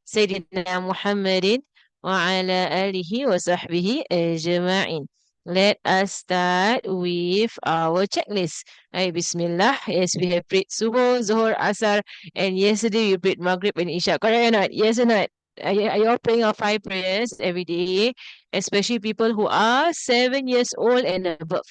سيدنا محمد وعلى آله وصحبه أجمعين. Let us start with our checklist. Hey, Bismillah. Yes, we have prayed Subuh, Zuhur, Asar, and yesterday we prayed Maghrib and Isha. Correct or not? Yes or not? Are you all praying our five prayers every day? Especially people who are 7 years old and above.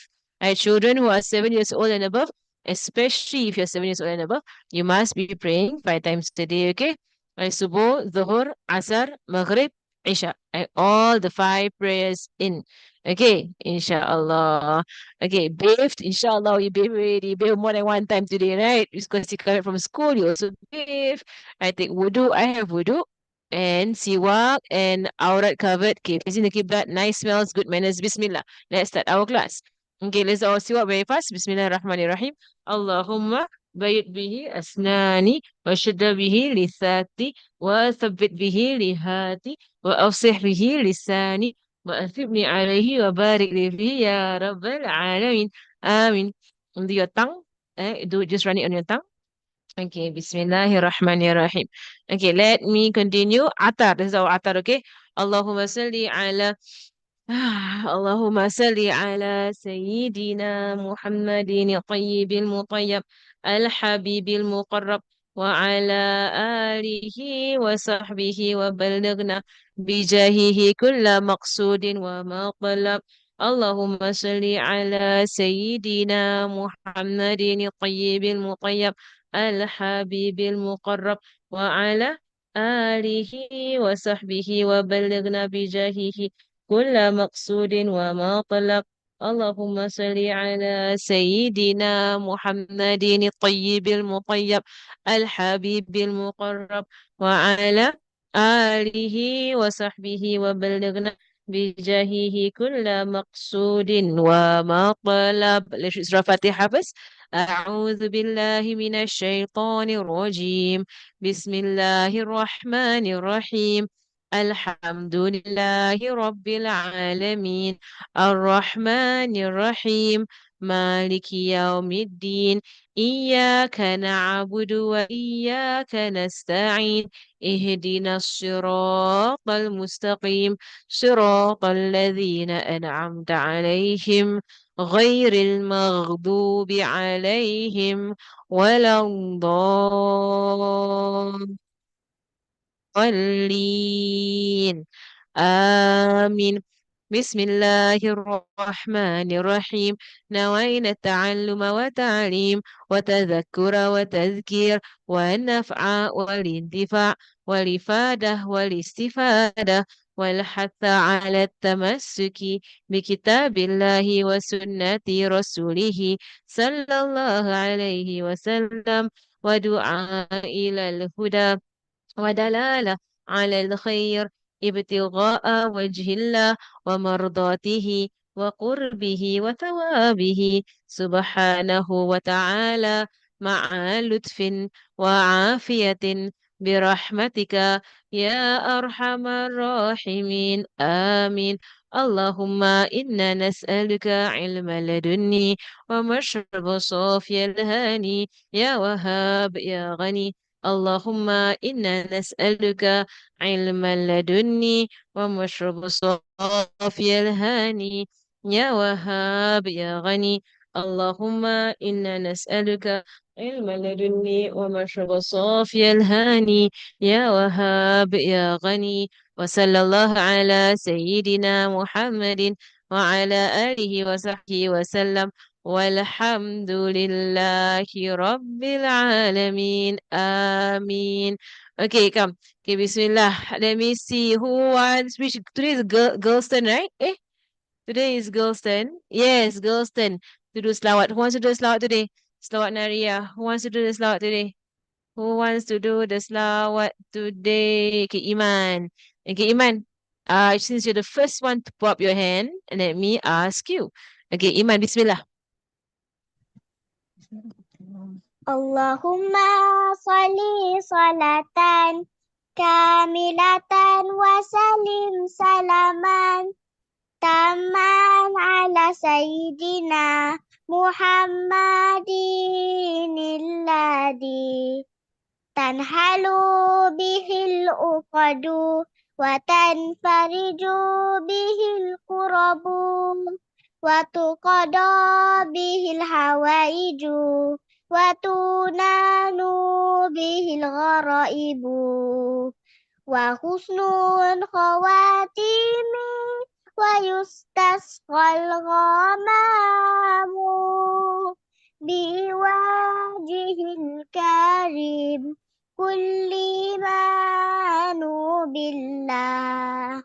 Children who are 7 years old and above, especially if you're 7 years old and above, you must be praying five times a day, okay? Subuh, Dhuhr, Asar, Maghrib, Isha. All the five prayers in. Okay, inshallah. Okay, bathed, inshallah, you bathe already. Bathe more than one time today, right? Because you come back from school, you also bathe. I take wudu, I have wudu. And siwak and aurat covered. Okay, facing the kiblat, nice smells, good manners. Bismillah. Let's start our class. Okay, let's all siwak very fast. Bismillahirrahmanirrahim. Allahumma bayit bihi asnani wa shudda bihi lisati wa thabbit bihi lihati wa afsih bihi lisani wa athibni alayhi wa barik li fihi ya rabbal alamin. Amin. Do your tongue. Just run it on your tongue. Okay, Bismillahirrahmanirrahim. Okay, let me continue. Atar, this is our atar, okay? Allahumma salli ala اللهم صل على سيدنا محمد الطيب المطيب الحبيب المقرب وعلى آله وصحبه وبلغنا بجاهه كل مقصود ومطلب. اللهم صل على سيدنا محمد الطيب المطيب الحبيب المقرب وعلى آله وصحبه وبلغنا بجاهه كل مقصود وما طلب. اللهم صل على سيدنا محمد الطيب المطيب الحبيب المقرب وعلى آله وصحبه وبلغنا بجاهه كل مقصود وما طلب. Let's read Surah Fatiha first. أعوذ بالله من الشيطان الرجيم. بسم الله الرحمن الرحيم. الحمد لله رب العالمين الرحمن الرحيم مالك يوم الدين إياك نعبد وإياك نستعين اهدنا الصراط المستقيم صراط الذين أنعمت عليهم غير المغضوب عليهم ولا الضالين آمين. بسم الله الرحمن الرحيم. نوينا التعلم وتعليم وتذكر وتذكير والنفع والانتفاع والإفادة والاستفادة والحث على التمسك بكتاب الله وسنة رسوله صلى الله عليه وسلم ودعاء إلى الهدى ودلالة على الخير ابتغاء وجه الله ومرضاته وقربه وثوابه سبحانه وتعالى مع لطف وعافية برحمتك يا أرحم الراحمين آمين. اللهم إنا نسألك علم لدني ومشرب صافي الهاني يا وهاب يا غني. اللهم إنا نسألك علما لدني ومشرب صافي الهاني يا وهاب يا غني. اللهم إنا نسألك علما لدني ومشرب صافي الهاني يا وهاب يا غني. وصلى الله على سيدنا محمد وعلى آله وصحبه وسلم والحمد لله رب العالمين آمين. Okay, come. Okay, Bismillah. Let me see who wants. Which today is girls' turn, right? Today is girls' turn. Yes, girls' turn to do selawat. Who wants to do selawat today? Selawat Naria. Who wants to do the selawat today? Who wants to do the selawat today? Okay, Iman. Okay, Iman. Since you're the first one to pop your hand, let me ask you. Okay, Iman, Bismillah. Allahumma salli salatan kamilatan wa salim salaman taman ala sayyidina Muhammadin alladhi تنحل به العقد وتنفرج به الكرب وتقضى به الحوائج وتنال به الغرائب وحسن الخواتيم ويستسقى الغمام بوجه الكريم كل ما بالله.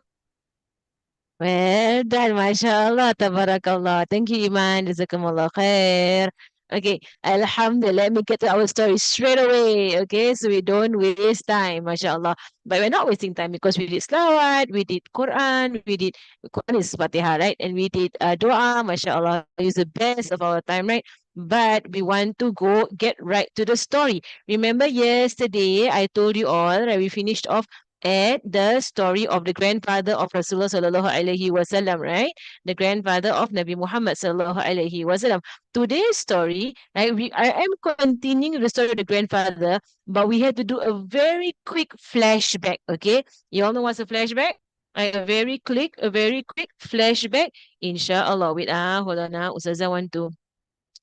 Well done, mashallah, tabarakallah. Thank you, Iman. Jazakumullah khair. Okay, Alhamdulillah. Let me get to our story straight away. Okay, so we don't waste time, mashallah. But we're not wasting time because we did Salawat, we did Quran, we did Quran is Fatiha, right? And we did Dua, mashallah. Use the best of our time, right? But we want to go get right to the story. Remember yesterday I told you all, right? We finished off at the story of the grandfather of Rasulullah sallallahu alaihi wasallam, right? The grandfather of Nabi Muhammad sallallahu alaihi wasallam. Today's story, right? I am continuing the story of the grandfather, but we have to do a very quick flashback. Okay, you all know what's a flashback? A very quick flashback. Inshallah. Wait, hold on, Ustazah want to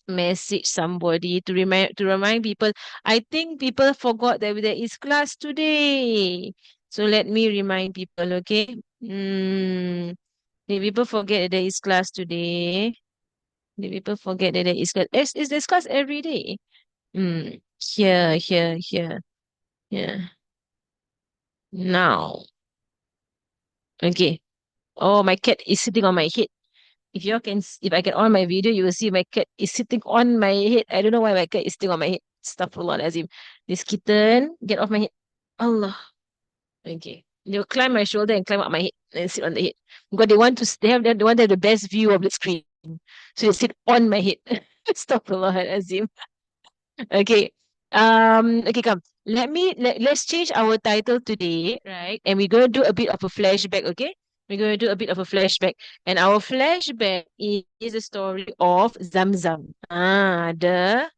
message somebody to remind people. I think people forgot that there is class today. So let me remind people, okay? Did people forget that there is class today? Did people forget that there is class? Is this class every day? Here, here, here, here. Now. Okay. Oh, my cat is sitting on my head. If I can on my video, you will see my cat is sitting on my head. I don't know why my cat is sitting on my head. Astaghfirullah azim. This kitten, get off my head. Allah. Okay. They'll climb my shoulder and climb up my head and sit on the head. Because they want to have the best view of the screen. So they sit on my head. Astaghfirullah azim. Okay. Okay, come. Let's change our title today, right? And we're gonna do a bit of a flashback, okay? We're gonna do a bit of a flashback. And our flashback is the story of Zamzam. The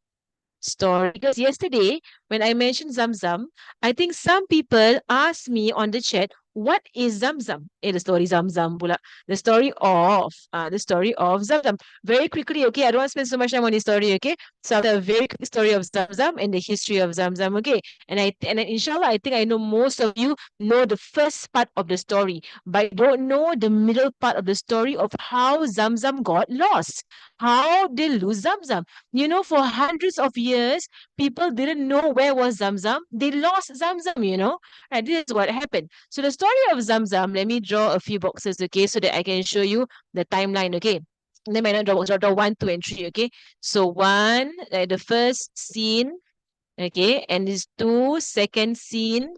story. Because yesterday, when I mentioned Zamzam, I think some people asked me on the chat, what is Zamzam? The story Zamzam pula. The story of Zamzam. Very quickly, okay, I don't want to spend so much time on this story, okay? So I'll tell a very quick story of Zamzam and the history of Zamzam, okay? And inshallah, I think I know most of you know the first part of the story, but don't know the middle part of the story of how Zamzam got lost. How they lose Zamzam. You know, for hundreds of years, people didn't know where was Zamzam. They lost Zamzam, you know. And this is what happened. So the story of Zamzam, let me draw a few boxes, okay, so that I can show you the timeline, okay. Then I draw 1, 2, and 3, okay. So 1, the first scene, okay, and this 2, second scene,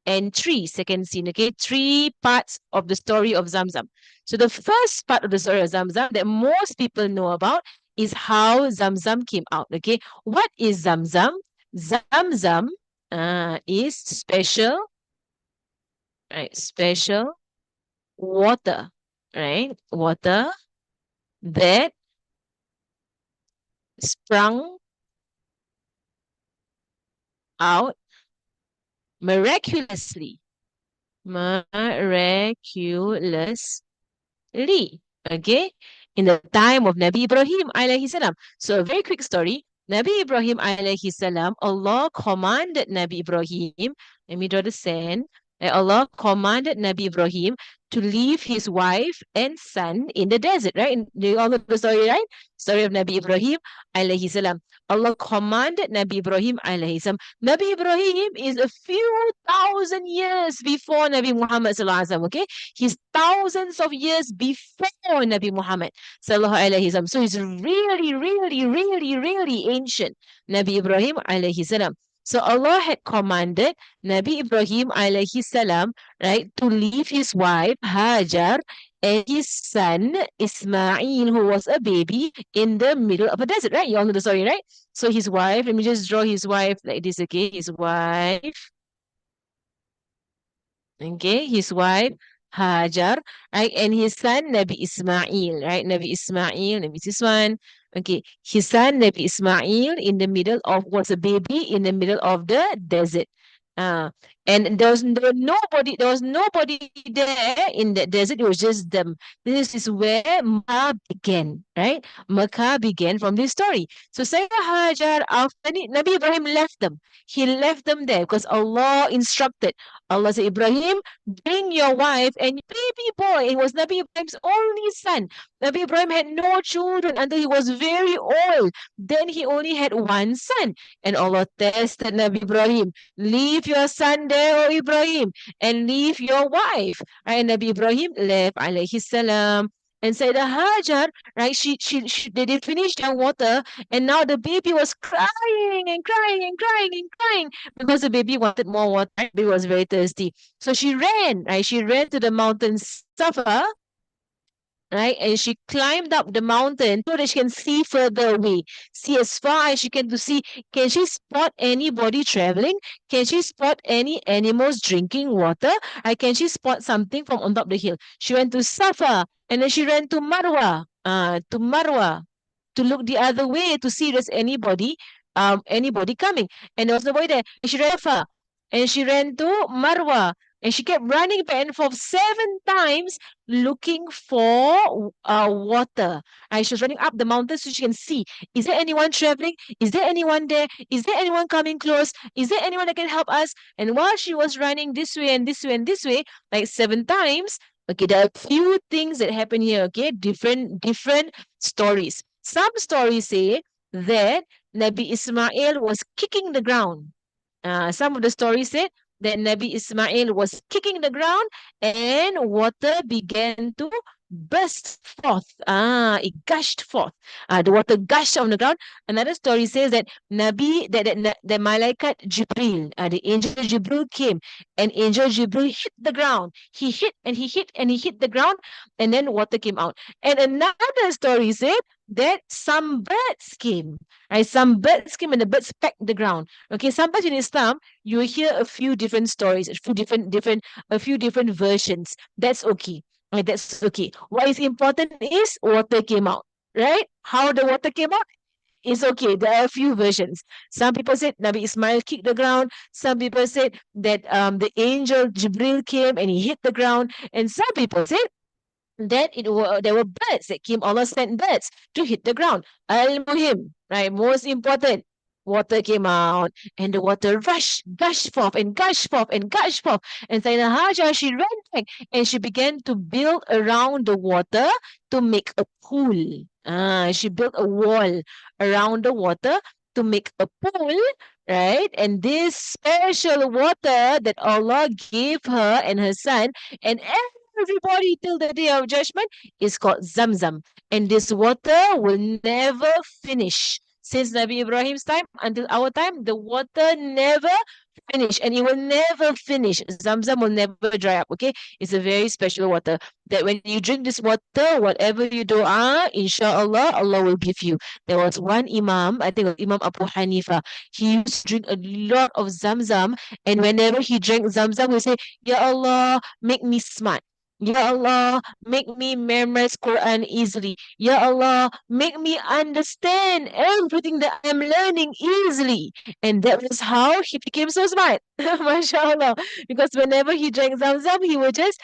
and 3, second scene, okay? 3 parts of the story of Zamzam. So the first part of the story of Zamzam that most people know about is how Zamzam came out, okay? What is Zamzam? Zamzam is special, right? Special water, right? Water that sprung out miraculously. Okay, in the time of Nabi Ibrahim alayhi salam. So a very quick story. Nabi Ibrahim alayhi salam, Allah commanded Nabi Ibrahim, let me draw the sand. Allah commanded Nabi Ibrahim to leave his wife and son in the desert, right? You all know the story, right? Story of Nabi Ibrahim alayhi salam. Allah commanded Nabi Ibrahim alayhi salam. Nabi Ibrahim is a few thousand years before Nabi Muhammad sallallahu alaihi wasallam, okay? He's thousands of years before Nabi Muhammad sallallahu alaihi wasallam. So he's really, really, really, really ancient. Nabi Ibrahim alayhi salam. So Allah had commanded Nabi Ibrahim alayhi salam, right, to leave his wife Hajar and his son Ismail, who was a baby in the middle of a desert, right? You all know the story, right? So his wife, let me just draw his wife like this, okay? His wife, okay, his wife Hajar, right? And his son, Nabi Ismail, right? Nabi Ismail, Nabi this one. Okay, his son, Nabi Ismail, in the middle of, was a baby in the middle of the desert. Uh, and there was nobody there in the desert. It was just them. This is where Makkah began, right? Makkah began from this story. So Sayyidah Hajar, after Nabi Ibrahim left them. He left them there because Allah instructed. Allah said, Ibrahim, bring your wife and baby boy. It was Nabi Ibrahim's only son. Nabi Ibrahim had no children until he was very old. Then he only had one son. And Allah tested Nabi Ibrahim. Leave your son there, O Ibrahim, and leave your wife. And Nabi Ibrahim left, alayhi salam. And Sayyidah Hajar, right, they did finish their water, and now the baby was crying and crying and crying and crying because the baby wanted more water. The baby was very thirsty. So she ran, right? She ran to the mountain Safa, right? And she climbed up the mountain so that she can see further away, see as far as she can to see. Can she spot anybody traveling? Can she spot any animals drinking water? Can she spot something from on top of the hill? She went to Safa and then she ran to Marwa, to look the other way to see if there's anybody coming. And there was nobody there. And she ran Safa and she ran to Marwa. And she kept running back and forth 7 times looking for water. And she was running up the mountain so she can see, is there anyone traveling? Is there anyone there? Is there anyone coming close? Is there anyone that can help us? And while she was running this way and this way and this way, like 7 times, okay, there are a few things that happen here, okay? Different stories. Some stories say that Nabi Ismail was kicking the ground. Some of the stories said that Nabi Ismail was kicking the ground and water began to burst forth. It gushed forth. The water gushed on the ground. Another story says that the Malaikat Jibril, the angel Jibril came, and angel Jibril hit the ground. He hit and he hit and he hit the ground, and then water came out. And another story said that some birds came. Right? Some birds came and the birds pecked the ground. Okay, sometimes in Islam, you will hear a few different stories, a few different versions. That's okay. Right? That's okay. What is important is water came out. Right? How the water came out is okay. There are a few versions. Some people said Nabi Ismail kicked the ground. Some people said that the angel Jibril came and he hit the ground. And some people said that there were birds that came. Allah sent birds to hit the ground. Al-Muhim, right? Most important, water came out and the water gushed forth and gushed forth and gushed forth. And Sayyidah Hajar, she ran back and she began to build around the water to make a pool. She built a wall around the water to make a pool, right? And this special water that Allah gave her and her son and everybody till the day of judgment is called Zamzam. And this water will never finish. Since Nabi Ibrahim's time until our time, the water never finish and it will never finish. Zamzam will never dry up. Okay, it's a very special water that when you drink this water, whatever you do, inshallah, Allah will give you. There was one Imam, I think Imam Abu Hanifa. He used to drink a lot of Zamzam, and whenever he drank Zamzam, he say, "Ya Allah, make me smart. Ya Allah, make me memorize Quran easily. Ya Allah, make me understand everything that I'm learning easily." And that was how he became so smart. MashaAllah. Because whenever he drank Zamzam, he would just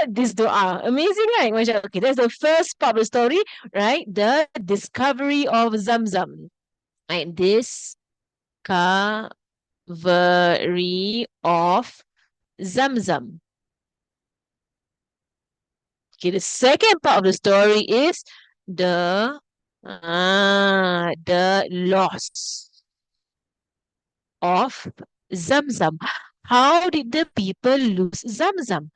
this dua. Amazing, right? MashaAllah. Okay, that's the first part of the story, right? The discovery of Zamzam. Right? Discovery of Zamzam. Okay, the second part of the story is the loss of Zamzam. How did the people lose Zamzam?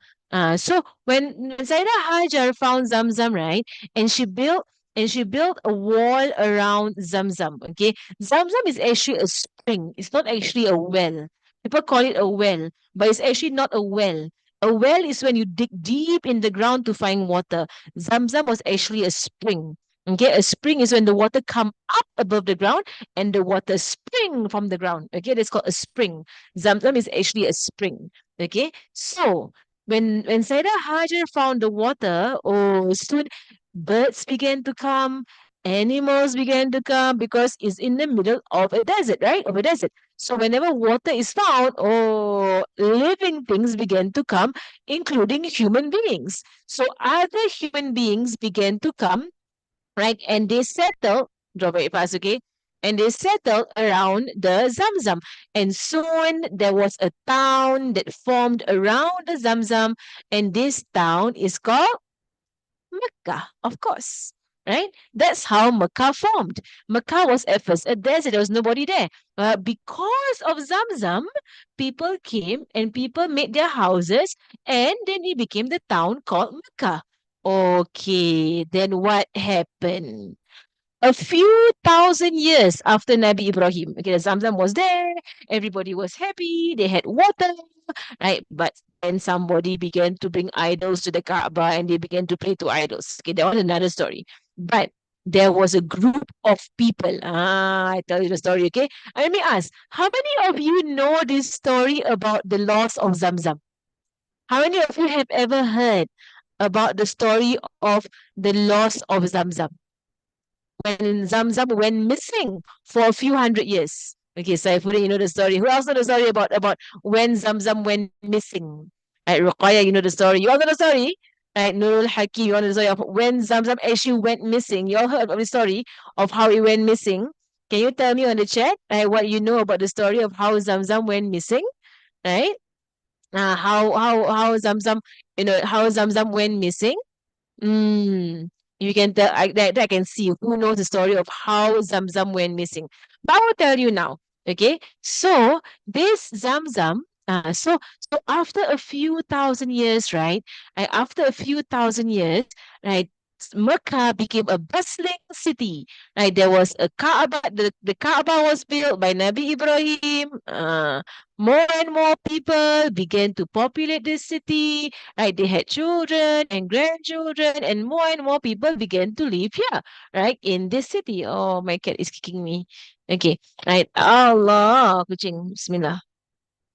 So when Sayyidah Hajar found Zamzam, right, and she built a wall around Zamzam. Okay, Zamzam is actually a spring. It's not actually a well. People call it a well, but it's actually not a well. A well is when you dig deep in the ground to find water. Zamzam was actually a spring. Okay, a spring is when the water come up above the ground and the water spring from the ground. Okay, that's called a spring. Zamzam is actually a spring. Okay, so When Sayyidah Hajar found the water, oh, soon birds began to come, animals began to come because it's in the middle of a desert, right? Of a desert. So whenever water is found, oh, living things began to come, including human beings. So other human beings began to come, right? And they settled, draw very fast, okay? And they settled around the Zamzam. And soon there was a town that formed around the Zamzam. And this town is called Mecca, of course. Right? That's how Mecca formed. Mecca was at first a desert, there was nobody there. But because of Zamzam, people came and people made their houses, and then it became the town called Mecca. Okay, then what happened? A few thousand years after Nabi Ibrahim, okay, the Zamzam was there, everybody was happy, they had water, right? But then somebody began to bring idols to the Kaaba and they began to pray to idols. Okay, that was another story. But there was a group of people. I tell you the story, okay? Let me ask, how many of you know this story about the loss of Zamzam? How many of you have ever heard about the story of the loss of Zamzam? When Zamzam went missing for a few hundred years. Okay, Saifuddin, you know the story. Who else know the story about when Zamzam went missing? Right, Ruqayya, you know the story. You all know the story? Right, Nurul Hakim, you all know the story of when Zamzam actually went missing. You all heard of the story of how it went missing. Can you tell me on the chat, right, what you know about the story of how Zamzam went missing? Right? How Zamzam, how Zamzam went missing? Mm, you can tell that I can see who knows the story of how Zamzam went missing. But I will tell you now. Okay, so this Zamzam, so after a few thousand years, right? After a few thousand years, right? Mecca became a bustling city. Right, there was a Kaaba. The Kaaba was built by Nabi Ibrahim. More and more people began to populate this city. Right, they had children and grandchildren, and more people began to live here, right, in this city. Oh, my cat is kicking me. Okay, right. Allah, kucing. Bismillah.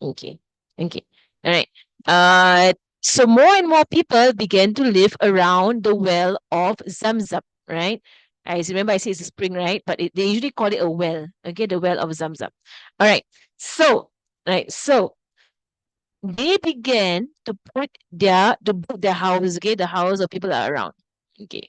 Okay, okay. All right. So more and more people began to live around the well of Zamzam, right? I remember I say it's a spring, right? But they usually call it a well. Okay, the well of Zamzam. All right. So they began to put their houses, okay, the house of people are around. Okay.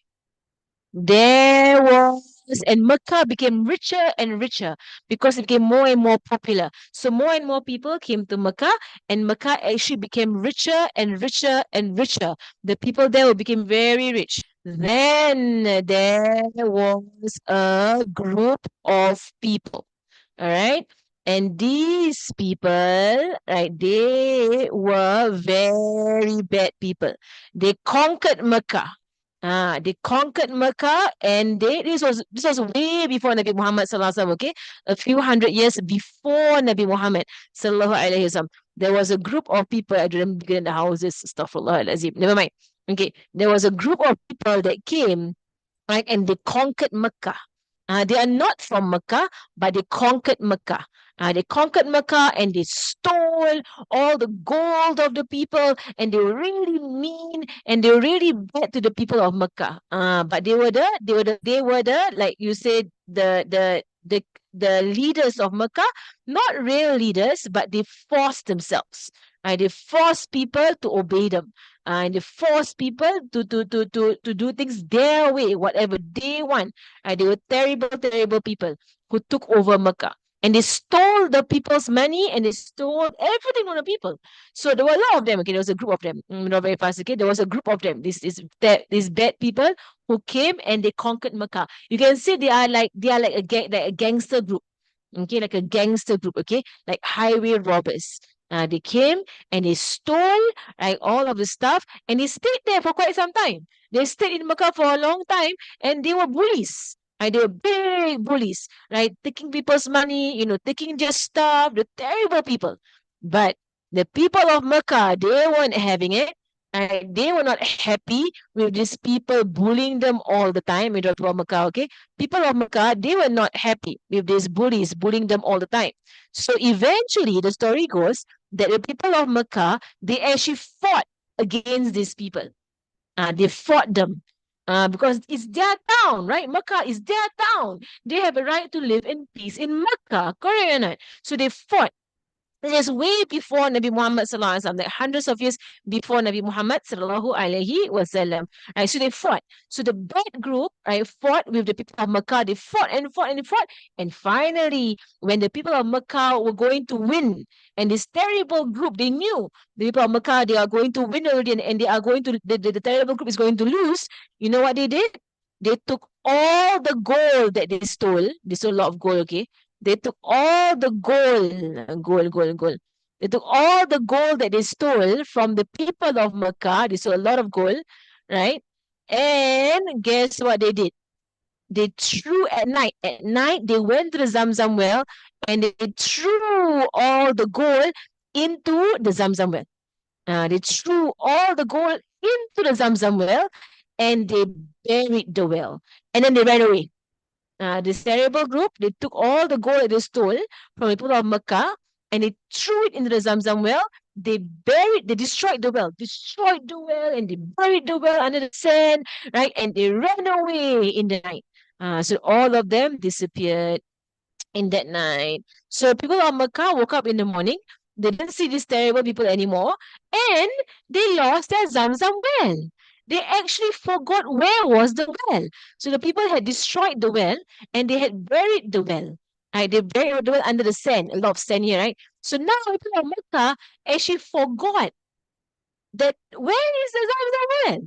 There was, and Mecca became richer and richer because it became more and more popular. So more and more people came to Mecca, and Mecca actually became richer and richer and richer. The people there became very rich. Then there was a group of people, all right? And these people, right, they were very bad people. They conquered Mecca. They conquered Mecca, and this was way before Nabi Muhammad sallallahu alaihi wasallam. Okay, a few hundred years before Nabi Muhammad sallallahu alaihi wasallam. There was a group of people. I don't begin in the houses. Astaghfirullah alazim. Never mind. Okay, there was a group of people that came, right, and they conquered Mecca. They are not from Mecca, but they conquered Mecca. They conquered Mecca and they stole all the gold of the people, and they were really mean and they were really bad to the people of Mecca. But they were the like you said the leaders of Mecca, not real leaders, but they forced themselves. They forced people to obey them, and they force people to do things their way, whatever they want. They were terrible, terrible people who took over Mecca. And they stole the people's money and they stole everything from the people. So there were a lot of them. Okay, there was a group of them. Not very fast. Okay, there was a group of them. These bad people who came and they conquered Mecca. You can see they are like a gangster group. Okay, like a gangster group. Okay, like highway robbers. They came and they stole like all of the stuff, and they stayed there for quite some time. They stayed in Mecca for a long time, and they were bullies. They were big bullies, right? Taking people's money, taking their stuff, the terrible people. But the people of Mecca, they weren't having it. They were not happy with these people bullying them all the time. We talked about Mecca, okay? People of Mecca, they were not happy with these bullies bullying them all the time. So eventually, the story goes that the people of Mecca, they actually fought. against these people. They fought them because it's their town, right? Mecca is their town. They have a right to live in peace in Mecca, correct or not? So they fought. This is way before Nabi Muhammad sallallahu alaihi wasallam, like hundreds of years before Nabi Muhammad sallallahu alaihi wasallam. Right, so they fought. So the bad group, right, fought with the people of Mecca. They fought and fought and fought, and finally, when the people of Mecca were going to win, and this terrible group, they knew the people of Mecca they are going to win already, and they are going to the terrible group is going to lose. You know what they did? They took all the gold that they stole. They stole a lot of gold. Okay, they took all the gold. They took all the gold that they stole from the people of Mecca. They stole a lot of gold, right? And guess what they did? They threw at night. At night, they went to the Zamzam well and they threw all the gold into the Zamzam well. They threw all the gold into the Zamzam well and they buried the well. And then they ran away. This terrible group, they took all the gold that they stole from the people of Mecca and they threw it into the Zamzam well. They destroyed the well, and they buried the well under the sand, right? And they ran away in the night. So all of them disappeared in that night. So people of Mecca woke up in the morning. They didn't see these terrible people anymore, and they lost their Zamzam well. They actually forgot where was the well. So the people had destroyed the well and they had buried the well. Right? They buried the well under the sand, a lot of sand here, right? So now people of Mecca actually forgot that where is the Zamzam well?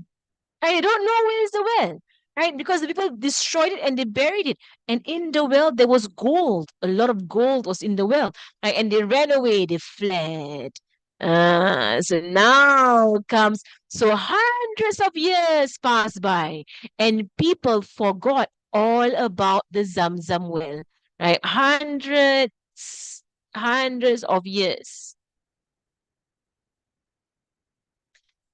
I don't know where is the well, right? Because the people destroyed it and they buried it. And in the well, there was gold. A lot of gold was in the well, right? And they ran away, they fled. So now comes, so hundreds of years pass by and people forgot all about the Zamzam well, right? Hundreds of years.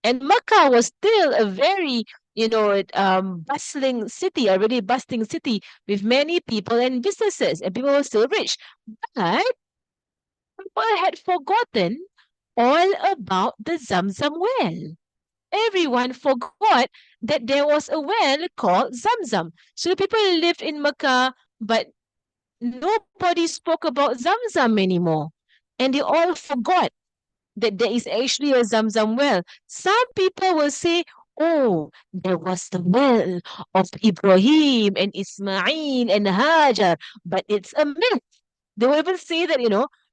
And Mecca was still a very, bustling city, a really bustling city with many people and businesses, and people were still rich. But people had forgotten all about the Zamzam well. Everyone forgot that there was a well called Zamzam. So the people lived in Mecca, but nobody spoke about Zamzam anymore. And they all forgot that there is actually a Zamzam well. Some people will say, oh, there was the well of Ibrahim and Ismail and Hajar, but it's a myth. They will even say that,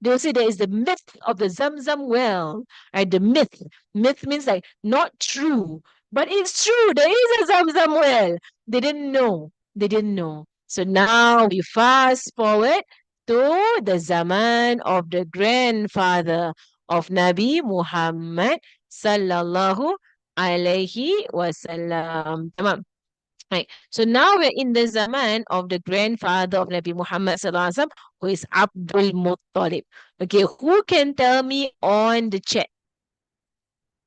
they will say there is the myth of the Zamzam well, right? The myth. Myth means like not true, but it's true. There is a Zamzam well. They didn't know. They didn't know. So now we fast forward to the Zaman of the grandfather of Nabi Muhammad sallallahu alaihi wasallam. Tamam. Right. So now we're in the Zaman of the grandfather of Nabi Muhammad sallallahu alaihi wasallam, who is Abdul Muttalib. Okay, who can tell me on the chat?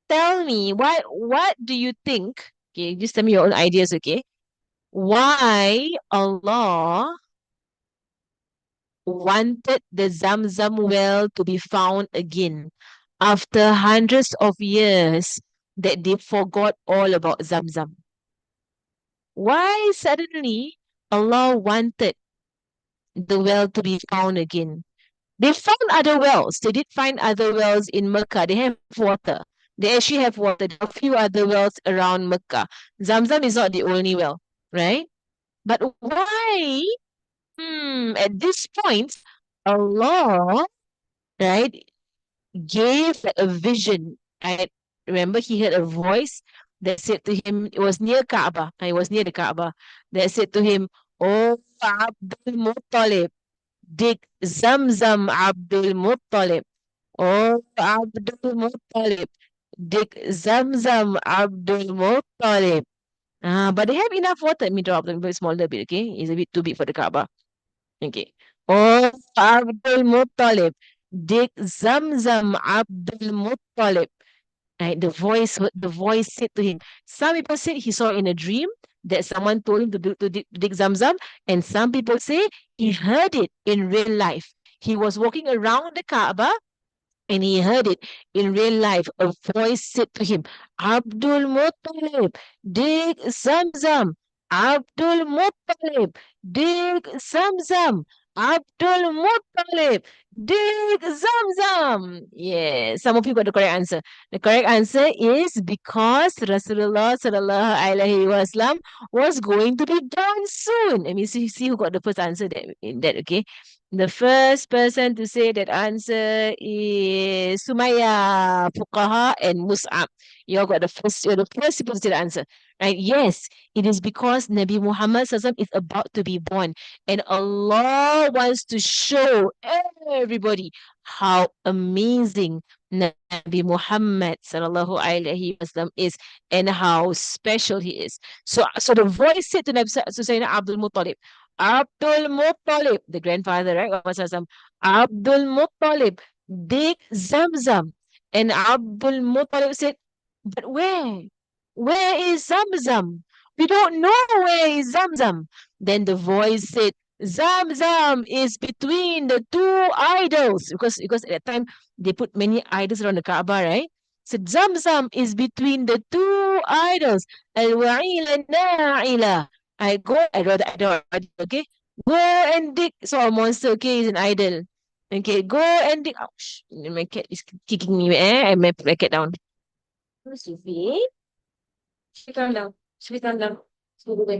Tell me what do you think? Okay, just tell me your own ideas, okay? Why Allah wanted the Zamzam well to be found again after hundreds of years that they forgot all about Zamzam? Why suddenly Allah wanted the well to be found again? They found other wells. They did find other wells in Mecca. They have water. They actually have water. There are a few other wells around Mecca. Zamzam is not the only well, right? But why? At this point, Allah, right, gave a vision. Right? Remember, he heard a voice that said to him, it was near Kaaba. It was near the Kaaba. That said to him, "Oh, Abdul Muttalib, dig Zamzam, Abdul Muttalib. Oh, Abdul Muttalib, dig Zamzam, Abdul Muttalib." But they have enough water. Let me drop them very small little bit, okay? It's a bit too big for the Kaaba. Okay. Oh, Abdul Muttalib, dig Zamzam, Abdul Muttalib. Right? The voice said to him. Some people said he saw in a dream that someone told him to dig Zamzam, and some people say he heard it in real life. He was walking around the Kaaba and he heard it in real life. A voice said to him, Abdul Muttalib, dig Zamzam. Abdul Muttalib, dig Zamzam. Abdul Muttalib, dig Zamzam. Yeah, some of you got the correct answer. The correct answer is because Rasulullah sallallahu alaihi wasallam was going to be born soon. Let me see who got the first answer in that, okay? The first person to say that answer is Sumaya, Fuqaha, and Mus'ab. You all got you're the first people to say the answer. Right? Yes, it is because Nabi Muhammad SAW is about to be born. And Allah wants to show everybody how amazing Nabi Muhammad sallallahu alaihi wasallam is and how special he is. So the voice said to Nabi Sayyidina Abdul Muttalib, Abdul Muttalib, the grandfather, right? Abdul Muttalib, dig Zamzam. And Abdul Muttalib said, but where? Where is Zamzam? We don't know where is Zamzam. Then the voice said, Zamzam is between the two idols. Because at that time they put many idols around the Kaaba, right? So Zamzam is between the two idols. Al-Wa'ila Na'ila. I draw the idol, okay? Go and dig. So a monster, okay, is an idol. Okay, go and dig. Ouch. My cat is kicking me. I may put my cat down. Sufi, Sufi, calm down. Sufi, calm down. Sufi, go back.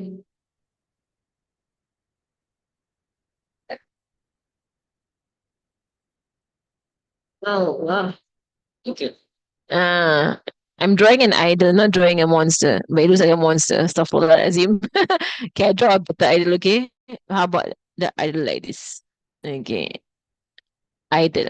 Oh, wow. Okay. Uh, I'm drawing an idol, not drawing a monster. But it looks like a monster. Stuff like that, Azim. Okay, I draw a better idol, okay? How about the idol like this? Okay, idol.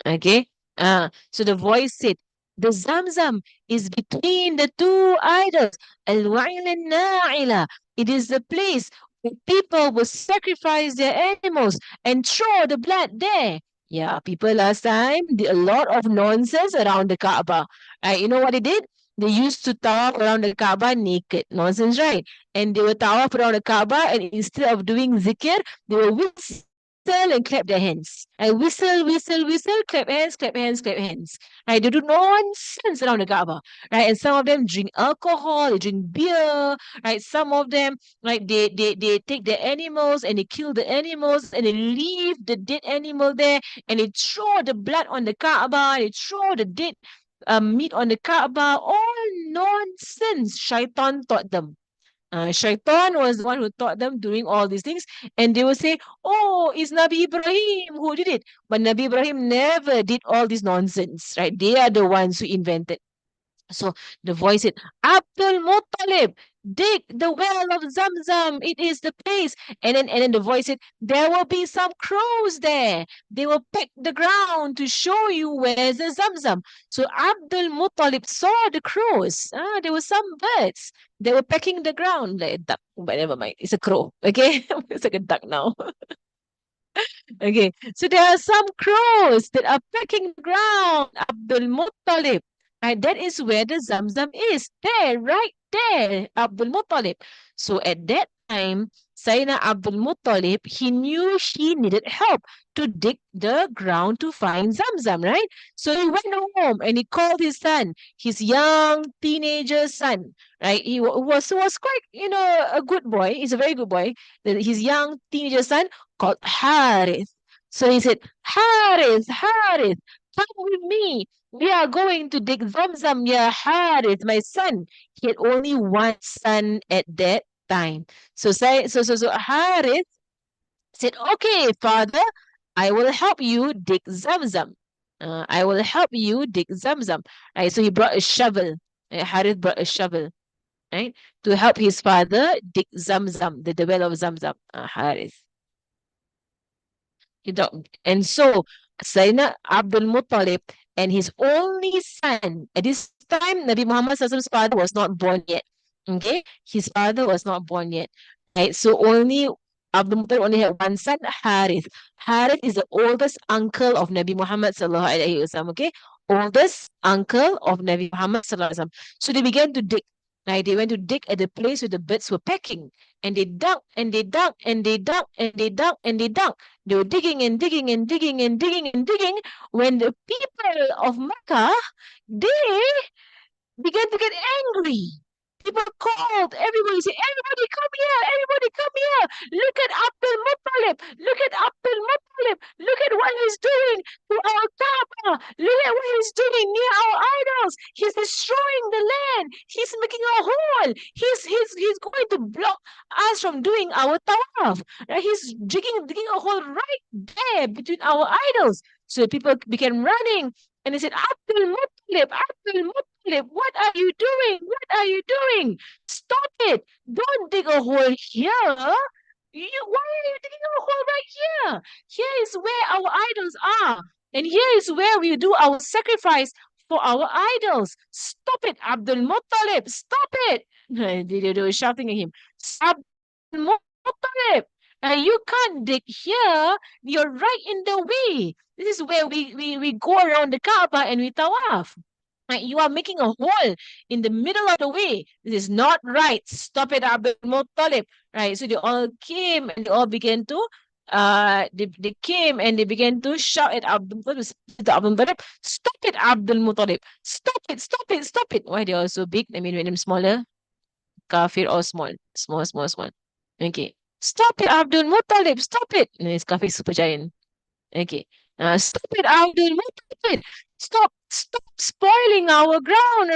Okay. So the voice said, the Zamzam is between the two idols. Al-Wa'il and Na'ila. It is the place where people will sacrifice their animals and throw the blood there. Yeah, people last time did a lot of nonsense around the Kaaba. Right? You know what they did? They used to tawaf around the Kaaba naked. Nonsense, right? And they would tawaf around the Kaaba, and instead of doing zikr, they will whistle and clap their hands. And whistle, whistle, whistle, clap hands, clap hands, clap hands. Right? They do nonsense around the Kaaba. Right? And some of them drink alcohol, they drink beer, right? Some of them, right, they take the animals and they kill the animals and they leave the dead animal there and they throw the blood on the Kaaba, they throw the dead meat on the Kaaba, all nonsense. Shaitan taught them. Shaitan was the one who taught them doing all these things, and they will say, "Oh, it's Nabi Ibrahim who did it." But Nabi Ibrahim never did all this nonsense, right? They are the ones who invented. So the voice said, Abdul Muttalib, dig the well of Zamzam. It is the place. And then the voice said, there will be some crows there. They will peck the ground to show you where's the Zamzam. So Abdul Muttalib saw the crows. There were some birds. They were pecking the ground like a duck. But never mind. It's a crow. Okay. It's like a duck now. Okay, so there are some crows that are pecking the ground, Abdul Muttalib. And that is where the Zamzam is. There, right there, Abdul Muttalib. So at that time, Sayyidina Abdul Muttalib, he knew he needed help to dig the ground to find Zamzam, right? So he went home and he called his son, his young teenager son, right? He was quite, a good boy. He's a very good boy. His young teenager son called Harith. So he said, Harith, Harith, come with me. We are going to dig Zamzam, ya Harith, my son. He had only one son at that time. So Harith said, okay, father, I will help you dig Zamzam. I will help you dig Zamzam. Right, so he brought a shovel. Harith brought a shovel, right, to help his father dig Zamzam, the well of Zamzam. Harith. You don't. And so Sayyidina Abdul Muttalib and his only son, at this time, Nabi Muhammad's father was not born yet. Okay? His father was not born yet. Right? So only Abdul Muttalib only had one son, Harith. Harith is the oldest uncle of Nabi Muhammad sallallahu alaihi wasallam. Okay? Oldest uncle of Nabi Muhammad sallallahu alaihi wasallam. So they began to dig. Right? They went to dig at the place where the birds were pecking. And they dug and they dug and they dug and they dug and they dug. They were digging and digging and digging and digging and digging when the people of Mecca, they began to get angry. People called, everybody said, everybody come here, everybody come here. Look at Abdul Muttalib, look at Abdul Muttalib, look at what he's doing to our Kaaba, look at what he's doing near our idols. He's destroying the land, he's making a hole, he's going to block us from doing our tawaf. Right? He's digging a hole right there between our idols. So people began running and they said, Abdul Muttalib, Abdul Muttalib, what are you doing? What are you doing? Stop it. Don't dig a hole here. Why are you digging a hole right here? Here is where our idols are. And here is where we do our sacrifice for our idols. Stop it, Abdul Muttalib. Stop it. They were shouting at him. Abdul Muttalib, you can't dig here. You're right in the way. This is where we go around the Kaaba and we tawaf. Right? You are making a hole in the middle of the way. This is not right. Stop it, Abdul Muttalib. Right? So they all came and they all began to they came and they began to shout at Abdul Muttalib, stop it, Abdul Muttalib. Stop it, stop it, stop it. Why they are so big? I mean, when them smaller, kafir or small. Small, small, small. Okay. Stop it, Abdul Muttalib. Stop it. No, it's kafir super giant. Okay. Stop it, Abdul. Stop it. Stop spoiling our ground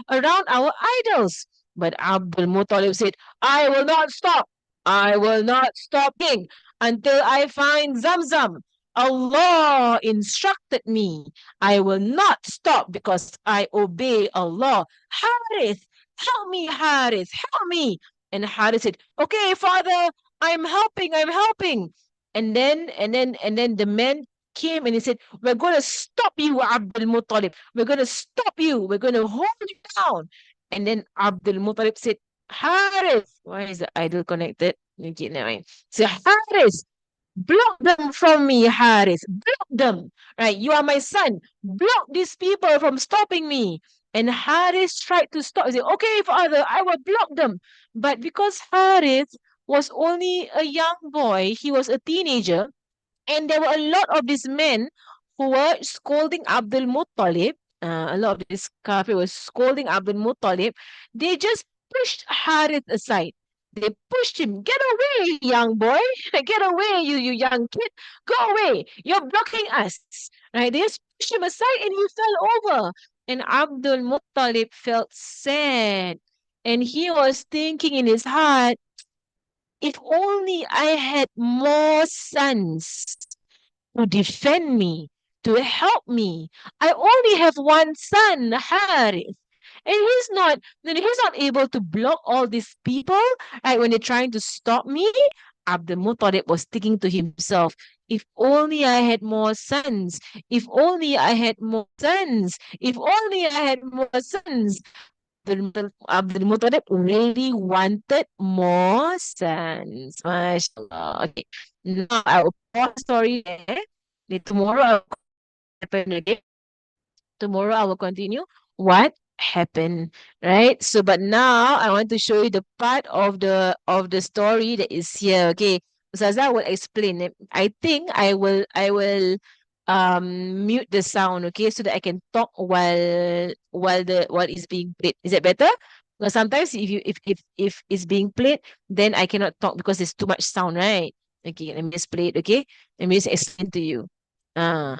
around our idols. But Abdul Muttalib said, I will not stop. I will not stop digging until I find Zamzam. Allah instructed me. I will not stop because I obey Allah. Harith, help me, Harith, help me. And Harith said, okay, father, I'm helping, I'm helping. And then the men came and he said, we're going to stop you, Abdul Muttalib. We're going to stop you. We're going to hold you down. And then Abdul Muttalib said, Harith, why is the idol connected? Okay, never mind. So Harith, block them from me, Harith. Block them. Right? You are my son. Block these people from stopping me. And Harith tried to stop. He said, okay, father, I will block them. But because Harith was only a young boy, he was a teenager, and there were a lot of these men who were scolding Abdul Muttalib. A lot of these kafir were scolding Abdul Muttalib. They just pushed Harith aside. They pushed him. Get away, young boy. Get away, you young kid. Go away. You're blocking us. Right? They just pushed him aside and he fell over. And Abdul Muttalib felt sad. And he was thinking in his heart, if only I had more sons to defend me, to help me. I only have one son, Harith. And he's not able to block all these people, right? When they're trying to stop me, Abdul Muttalib was thinking to himself, if only I had more sons, if only I had more sons, if only I had more sons. Abdul Muttalib really wanted more sons. MashaAllah. Okay. Now I will pause the story there. Tomorrow I'll happen again. Tomorrow I will continue what happened, right? So, but now I want to show you the part of the story that is here. Okay, Ustazah will explain it. I think I will mute the sound, okay, so that I can talk while it's being played. Is that better? Because sometimes if you if it's being played, then I cannot talk because there's too much sound, right? Okay, let me just play it. Okay, let me just explain to you. Uh,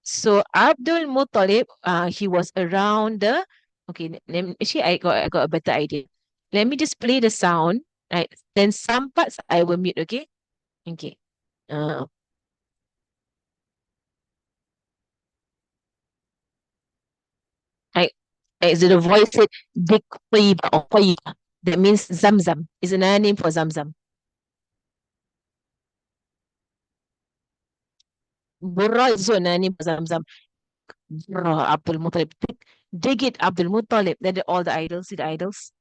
so Abdul Muttalib, he was around the. Okay, actually I got a better idea. Let me just play the sound, right? Then some parts I will mute. Okay, okay. Uh, I, so the voice said Dik Tayyiba or Tayyiba. That means Zamzam is another name for Zamzam. Burra is also another name for Zamzam. Burra, Abdul Muttalib. Dig it, Abdul Muttalib. Then all the idols, see the idols.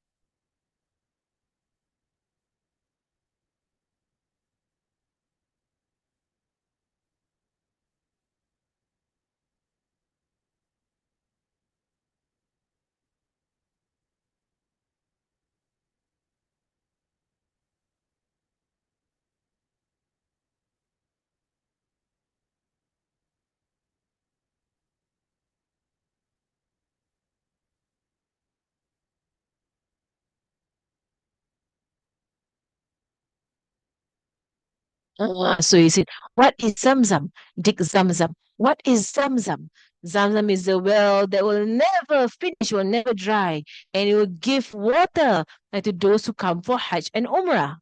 So you said, what is Zamzam? Dig Zamzam. What is Zamzam? Zamzam is the well that will never finish, will never dry, and it will give water to those who come for Hajj and Umrah.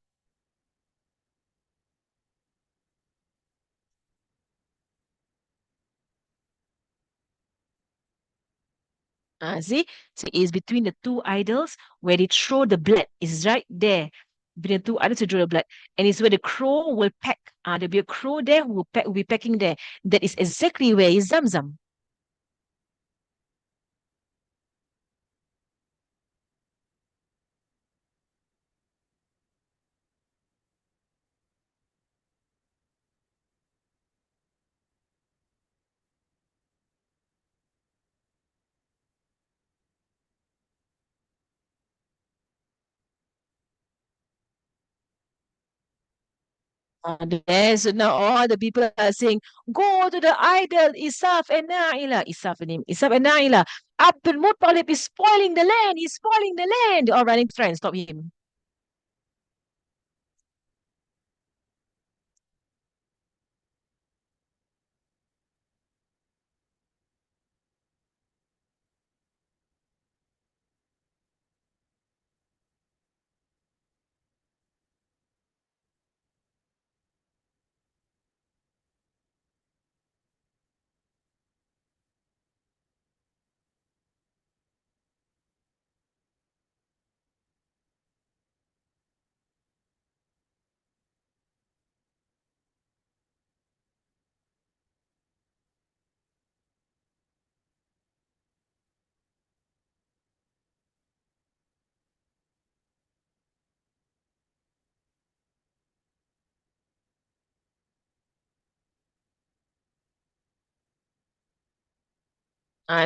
See, so it's between the two idols where they throw the blood. It's right there between the two idols to throw the blood, and it's where the crow will peck. There'll be a crow there who will be pecking there. That is exactly where is Zamzam. So now all the people are saying, go to the idol, Isaf and Naila. Isaf and him, Isaf and Naila. Abdul Muttalib is spoiling the land. He's spoiling the land. They're all running to try and stop him.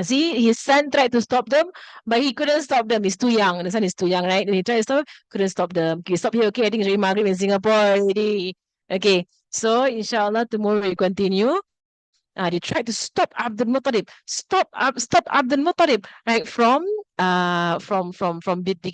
See, his son tried to stop them, but he couldn't stop them. He's too young. The son is too young, right? And he tried to stop him, couldn't stop them. Okay, stop here. Okay, I think it's already Maghrib in Singapore already. Okay, so inshallah, tomorrow we continue. They tried to stop Abdul Muttalib, stop Abdul Muttalib, right? From digging